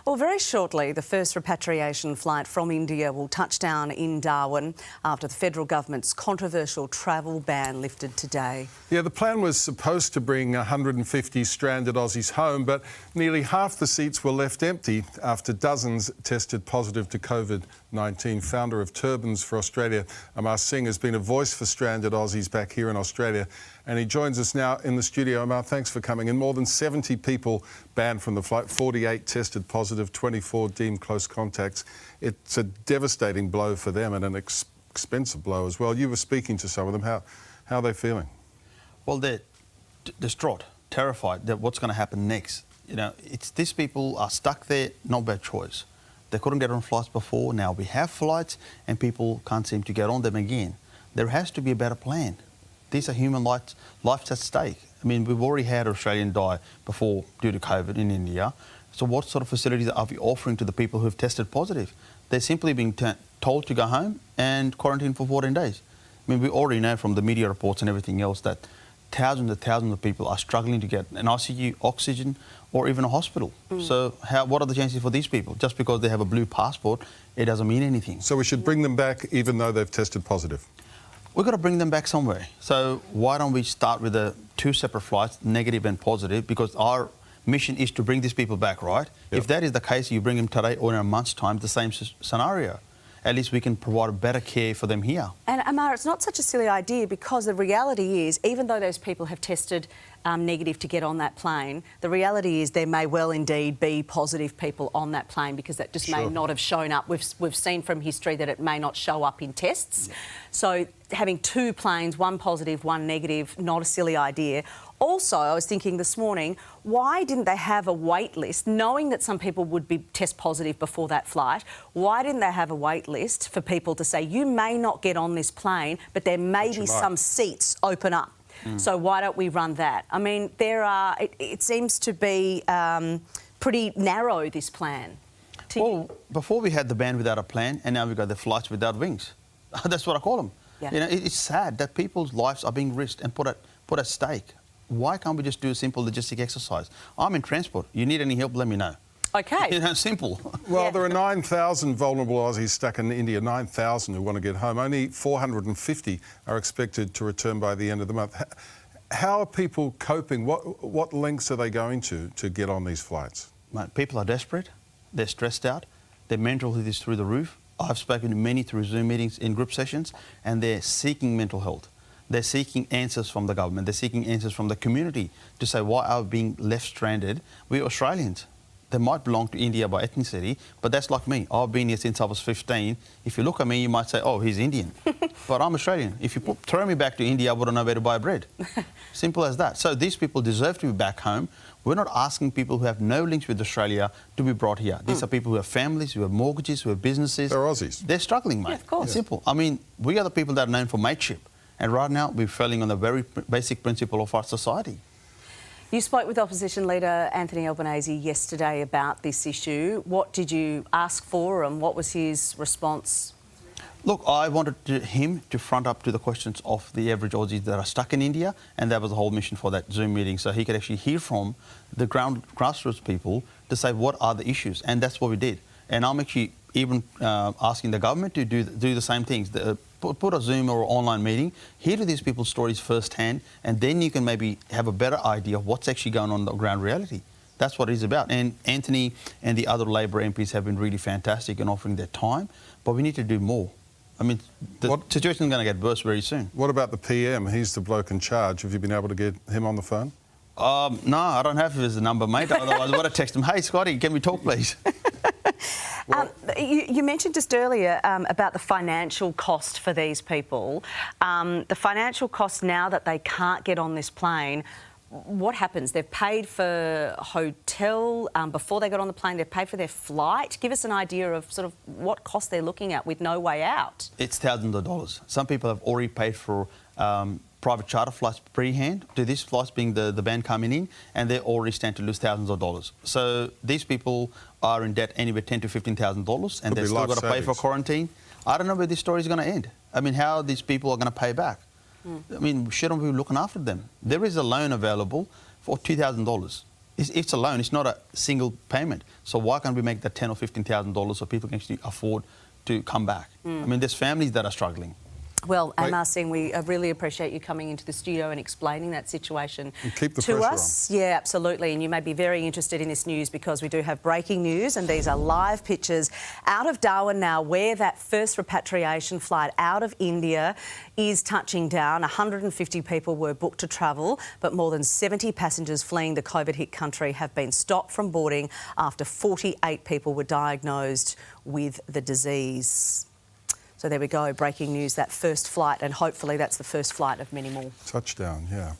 Well, very shortly, the first repatriation flight from India will touch down in Darwin after the federal government's controversial travel ban lifted today. Yeah, the plan was supposed to bring 150 stranded Aussies home, but nearly half the seats were left empty after dozens tested positive to COVID-19. Founder of Turbans for Australia, Amar Singh, has been a voice for stranded Aussies back here in Australia, and he joins us now in the studio. Amar, thanks for coming in. More than 70 people banned from the flight, 48 tested positive, 24 deemed close contacts. It's a devastating blow for them and an expensive blow as well. You were speaking to some of them. How are they feeling? Well, they're distraught, terrified that what's going to happen next. You know, these people are stuck there, not by choice. They couldn't get on flights before. Now we have flights and people can't seem to get on them again. There has to be a better plan. These are human lives at stake. I mean, we've already had an Australian die before due to COVID in India. So what sort of facilities are we offering to the people who have tested positive? They're simply being told to go home and quarantine for 14 days. I mean, we already know from the media reports and everything else that thousands and thousands of people are struggling to get an ICU, oxygen, or even a hospital. So what are the chances for these people? Just because they have a blue passport, it doesn't mean anything. So we should bring them back even though they've tested positive? We've got to bring them back somewhere. So why don't we start with the two separate flights, negative and positive, because our mission is to bring these people back, right? Yep. If that is the case, you bring them today or in a month's time, the same scenario. At least we can provide better care for them here. And Amar, it's not such a silly idea because the reality is, even though those people have tested negative to get on that plane, the reality is there may well indeed be positive people on that plane because that just may not have shown up. We've seen from history that it may not show up in tests. So having two planes, one positive, one negative, not a silly idea. Also, I was thinking this morning, why didn't they have a wait list, knowing that some people would be test positive before that flight? Why didn't they have a wait list for people to say, you may not get on this plane, but there may be some seats open up? So why don't we run that? I mean, it seems to be pretty narrow, this plan. Well, before we had the ban without a plan, and now we've got the flights without wings. That's what I call them. Yeah. You know, it's sad that people's lives are being risked and put at stake. Why can't we just do a simple logistic exercise? I'm in transport. You need any help, let me know. OK. You know, simple. Well, there are 9,000 vulnerable Aussies stuck in India, 9,000 who want to get home. Only 450 are expected to return by the end of the month. How are people coping? What lengths are they going to get on these flights? Mate, people are desperate. They're stressed out. Their mental health is through the roof. I've spoken to many through Zoom meetings in group sessions, and they're seeking mental health. They're seeking answers from the government. They're seeking answers from the community to say, why are we being left stranded? We're Australians. They might belong to India by ethnicity, but that's like me. I've been here since I was 15. If you look at me, you might say, oh, he's Indian. But I'm Australian. If you throw me back to India, I wouldn't know where to buy bread. Simple as that. So these people deserve to be back home. We're not asking people who have no links with Australia to be brought here. These are people who have families, who have mortgages, who have businesses. They're Aussies. They're struggling, mate. Yeah, of course. It's simple. I mean, we are the people that are known for mateship. And right now, we're failing on the very basic principle of our society. You spoke with Opposition Leader Anthony Albanese yesterday about this issue. What did you ask for and what was his response? Look, I wanted him to front up to the questions of the average Aussies that are stuck in India, and that was the whole mission for that Zoom meeting, so he could actually hear from the grassroots people to say what are the issues, and that's what we did. And I'm actually even asking the government to do the same things. Put a Zoom or online meeting, hear these people's stories firsthand, and then you can maybe have a better idea of what's actually going on in the ground reality. That's what it is about. And Anthony and the other Labor MPs have been really fantastic in offering their time, but we need to do more. I mean, the situation is going to get worse very soon. What about the PM? He's the bloke in charge. Have you been able to get him on the phone? No, I don't have his number, mate. Otherwise, I would have texted him, hey, Scotty, can we talk, please? You mentioned just earlier about the financial cost for these people. The financial cost now that they can't get on this plane, what happens? They've paid for hotel before they got on the plane. They've paid for their flight. Give us an idea of sort of what cost they're looking at with no way out. It's thousands of dollars. Some people have already paid for private charter flights pre-hand to these flights being the ban coming in, and they already stand to lose thousands of dollars. So these people are in debt anywhere $10,000 to $15,000, and they've still got to pay for quarantine. I don't know where this story is going to end. I mean, how these people are going to pay back. I mean, shouldn't we be looking after them? There is a loan available for $2,000. It's a loan. It's not a single payment. So why can't we make that $10,000 or $15,000 so people can actually afford to come back? I mean, there's families that are struggling. Well, Right. Amar Singh, we really appreciate you coming into the studio and explaining that situation And keep the to pressure us. Yeah, absolutely. And you may be very interested in this news because we do have breaking news, and these are live pictures out of Darwin now, where that first repatriation flight out of India is touching down. 150 people were booked to travel, but more than 70 passengers fleeing the COVID-hit country have been stopped from boarding after 48 people were diagnosed with the disease. So there we go, breaking news, that first flight, and hopefully that's the first flight of many more. Touchdown, yeah.